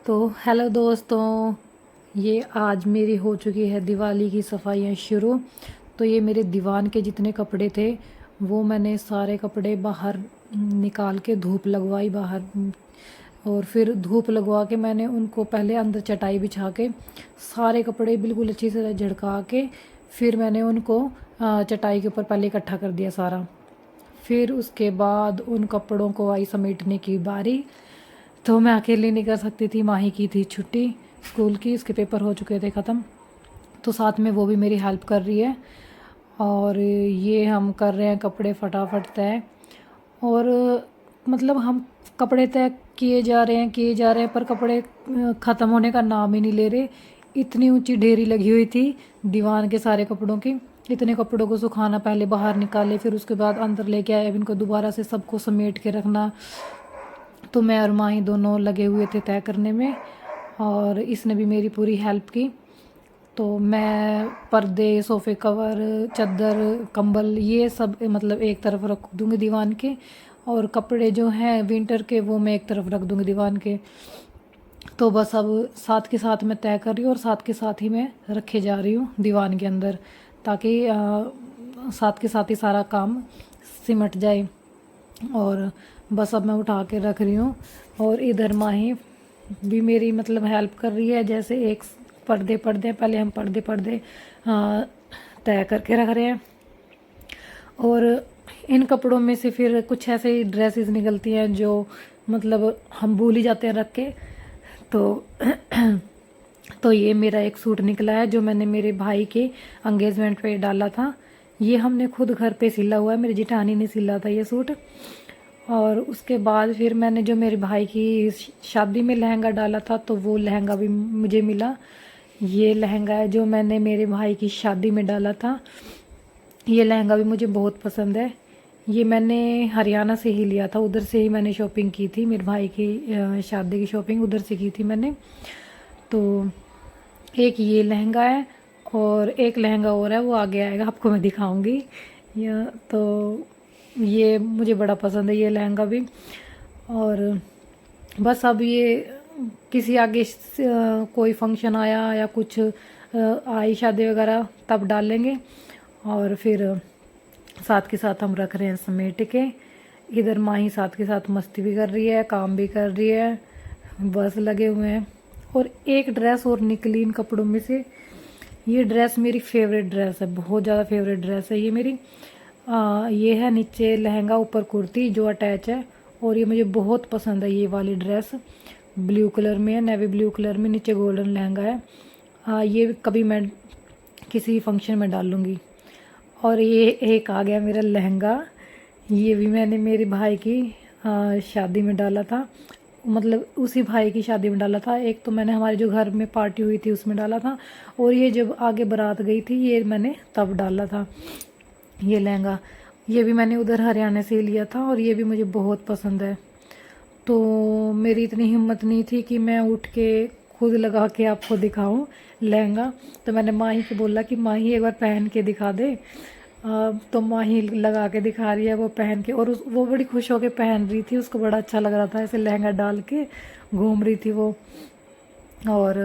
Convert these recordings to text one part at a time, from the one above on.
तो हेलो दोस्तों, ये आज मेरी हो चुकी है दिवाली की सफाइयाँ शुरू। तो ये मेरे दीवान के जितने कपड़े थे वो मैंने सारे कपड़े बाहर निकाल के धूप लगवाई बाहर। और फिर धूप लगवा के मैंने उनको पहले अंदर चटाई बिछा के सारे कपड़े बिल्कुल अच्छी तरह झड़का के फिर मैंने उनको चटाई के ऊपर पहले इकट्ठा कर दिया सारा। फिर उसके बाद उन कपड़ों को आई समेटने की बारी। तो मैं अकेली नहीं कर सकती थी, माही की थी छुट्टी स्कूल की, उसके पेपर हो चुके थे ख़त्म। तो साथ में वो भी मेरी हेल्प कर रही है और ये हम कर रहे हैं कपड़े फटाफट तय। और मतलब हम कपड़े तय किए जा रहे हैं पर कपड़े ख़त्म होने का नाम ही नहीं ले रहे। इतनी ऊंची ढेरी लगी हुई थी दीवान के सारे कपड़ों की। इतने कपड़ों को सुखाना, पहले बाहर निकाले फिर उसके बाद अंदर लेके आए, अब इनको दोबारा से सबको समेट के रखना। तो मैं और माही दोनों लगे हुए थे तय करने में और इसने भी मेरी पूरी हेल्प की। तो मैं पर्दे, सोफ़े कवर, चादर, कंबल ये सब मतलब एक तरफ रख दूँगी दीवान के, और कपड़े जो हैं विंटर के वो मैं एक तरफ रख दूँगी दीवान के। तो बस अब साथ के साथ मैं तय कर रही हूँ और साथ के साथ ही मैं रखे जा रही हूँ दीवान के अंदर, ताकि साथ के साथ ही सारा काम सिमट जाए। और बस अब मैं उठा के रख रही हूँ और इधर माही भी मेरी मतलब हेल्प कर रही है। जैसे एक पर्दे पहले हम पर्दे तय करके रख रहे हैं। और इन कपड़ों में से फिर कुछ ऐसे ही ड्रेसेस निकलती हैं जो मतलब हम भूल ही जाते हैं रख के। तो तो ये मेरा एक सूट निकला है जो मैंने मेरे भाई के एंगेजमेंट पे डाला था। ये हमने खुद घर पे सिला हुआ है, मेरी जेठानी ने सिला था ये सूट। और उसके बाद फिर मैंने जो मेरे भाई की शादी में लहंगा डाला था तो वो लहंगा भी मुझे मिला। ये लहंगा है जो मैंने मेरे भाई की शादी में डाला था। ये लहंगा भी मुझे बहुत पसंद है। ये मैंने हरियाणा से ही लिया था, उधर से ही मैंने शॉपिंग की थी, मेरे भाई की शादी की शॉपिंग उधर से की थी मैंने। तो एक ये लहंगा है और एक लहंगा और है, वो आगे आएगा आपको मैं दिखाऊंगी। या तो ये मुझे बड़ा पसंद है ये लहंगा भी। और बस अब ये किसी आगे कोई फंक्शन आया या कुछ आई शादी वगैरह तब डालेंगे। और फिर साथ के साथ हम रख रहे हैं समेट के। इधर माही साथ के साथ मस्ती भी कर रही है, काम भी कर रही है, बस लगे हुए हैं। और एक ड्रेस और निकली इन कपड़ों में से। ये ड्रेस मेरी फेवरेट ड्रेस है, बहुत ज़्यादा फेवरेट ड्रेस है ये मेरी। ये है नीचे लहंगा ऊपर कुर्ती जो अटैच है, और ये मुझे बहुत पसंद है ये वाली ड्रेस। ब्लू कलर में है, नेवी ब्लू कलर में, नीचे गोल्डन लहंगा है। ये कभी मैं किसी फंक्शन में डाल लूँगी। और ये एक आ गया मेरा लहंगा, ये भी मैंने मेरे भाई की शादी में डाला था, मतलब उसी भाई की शादी में डाला था। एक तो मैंने हमारे जो घर में पार्टी हुई थी उसमें डाला था, और ये जब आगे बारात गई थी ये मैंने तब डाला था ये लहंगा। ये भी मैंने उधर हरियाणा से ही लिया था और ये भी मुझे बहुत पसंद है। तो मेरी इतनी हिम्मत नहीं थी कि मैं उठ के खुद लगा के आपको दिखाऊं लहंगा। तो मैंने माही को बोला कि माही एक बार पहन के दिखा दे। तो माही लगा के दिखा रही है वो पहन के, और वो बड़ी खुश होकर पहन रही थी, उसको बड़ा अच्छा लग रहा था ऐसे लहंगा डाल के घूम रही थी वो। और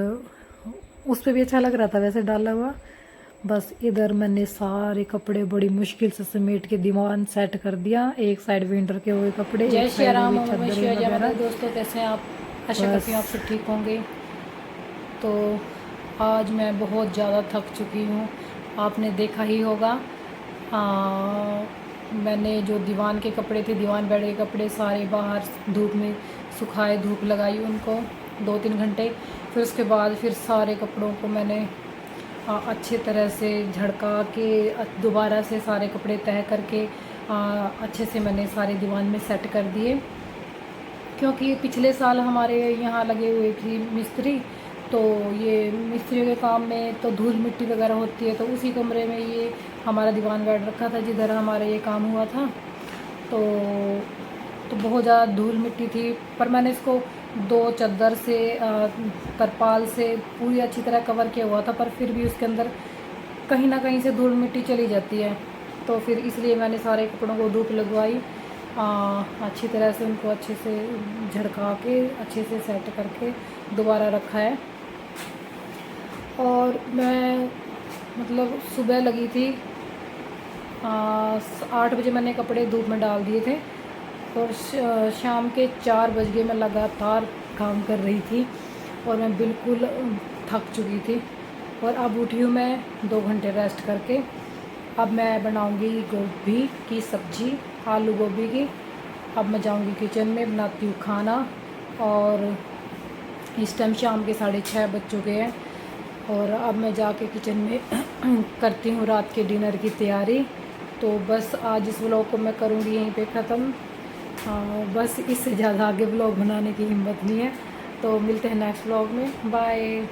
उस पर भी अच्छा लग रहा था वैसे डाला हुआ। बस इधर मैंने सारे कपड़े बड़ी मुश्किल से समेट के दीवान सेट कर दिया। एक साइड विंटर के हुए कपड़े, जय एक श्री साइड राम हुई चादरें वगैरह। दोस्तों, कैसे हैं आप? आशा करती हूँ आप सब ठीक होंगे। तो आज मैं बहुत ज़्यादा थक चुकी हूँ, आपने देखा ही होगा। मैंने जो दीवान के कपड़े थे, दीवान बेड के कपड़े सारे बाहर धूप में सुखाए, धूप लगाई उनको 2-3 घंटे। फिर उसके बाद फिर सारे कपड़ों को मैंने अच्छे तरह से झड़का के दोबारा से सारे कपड़े तह करके अच्छे से मैंने सारे दीवान में सेट कर दिए। क्योंकि पिछले साल हमारे यहाँ लगे हुए थी मिस्त्री, तो ये मिस्त्रियों के काम में तो धूल मिट्टी वगैरह होती है, तो उसी कमरे में ये हमारा दीवान बेड रखा था जिधर हमारा ये काम हुआ था। तो बहुत ज़्यादा धूल मिट्टी थी, पर मैंने इसको 2 चादर से तरपाल से पूरी अच्छी तरह कवर किया हुआ था, पर फिर भी उसके अंदर कहीं ना कहीं से धूल मिट्टी चली जाती है। तो फिर इसलिए मैंने सारे कपड़ों को धूप लगवाई अच्छी तरह से उनको अच्छे से झड़का के अच्छे से सेट करके दोबारा रखा है। और मैं मतलब सुबह लगी थी 8 बजे मैंने कपड़े धूप में डाल दिए थे और शाम के 4 बज गए। मैं लगातार काम कर रही थी और मैं बिल्कुल थक चुकी थी। और अब उठी हूँ मैं 2 घंटे रेस्ट करके। अब मैं बनाऊँगी गोभी की सब्ज़ी, आलू गोभी की। अब मैं जाऊँगी किचन में, बनाती हूँ खाना। और इस टाइम शाम के 6:30 बज चुके हैं और अब मैं जाके किचन में करती हूँ रात के डिनर की तैयारी। तो बस आज इस व्लॉग को मैं करूँगी यहीं पे ख़त्म। बस इससे ज़्यादा आगे व्लॉग बनाने की हिम्मत नहीं है। तो मिलते हैं नेक्स्ट व्लॉग में। बाय।